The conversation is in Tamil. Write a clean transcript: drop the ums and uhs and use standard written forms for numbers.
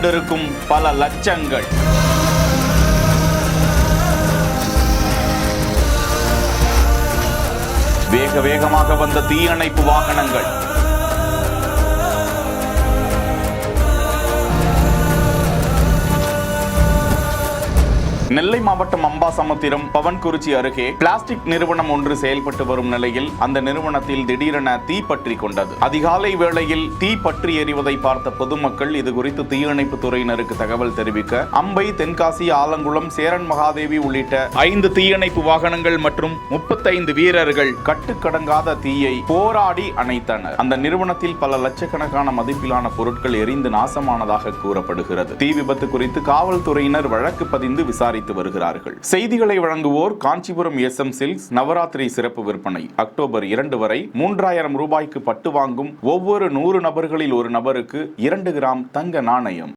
கொண்டிருக்கும் பல லட்சங்கள். வேகமாக வந்த தீயணைப்பு வாகனங்கள். நெல்லை மாவட்டம் அம்பாசமுத்திரம் பவன்குறிச்சி அருகே பிளாஸ்டிக் நிறுவனம் ஒன்று செயல்பட்டு வரும் நிலையில் அந்த நிறுவனத்தில் திடீரென தீ பற்றி கொண்டது. அதிகாலை வேளையில் தீ பற்றி எறிவதை பார்த்த பொதுமக்கள் இது குறித்து தீயணைப்பு துறையினருக்கு தகவல் தெரிவிக்க அம்பை, தென்காசி, ஆலங்குளம், சேரன் மகாதேவி உள்ளிட்ட 5 தீயணைப்பு வாகனங்கள் மற்றும் 35 வீரர்கள் கட்டுக்கடங்காத தீயை போராடி அணைத்தனர். அந்த நிறுவனத்தில் பல லட்சக்கணக்கான மதிப்பிலான பொருட்கள் எரிந்து நாசமானதாக கூறப்படுகிறது. தீ விபத்து குறித்து காவல்துறையினர் வழக்கு பதிந்து விசாரித்து வருகிறார்கள். செய்திகளை வழங்குவோர் காஞ்சிபுரம் SM சில்க்ஸ். நவராத்திரி சிறப்பு விற்பனை அக்டோபர் 2 வரை 3000 ரூபாய்க்கு பட்டு வாங்கும் ஒவ்வொரு 100 நபர்களில் ஒரு நபருக்கு 2 கிராம் தங்க நாணயம்.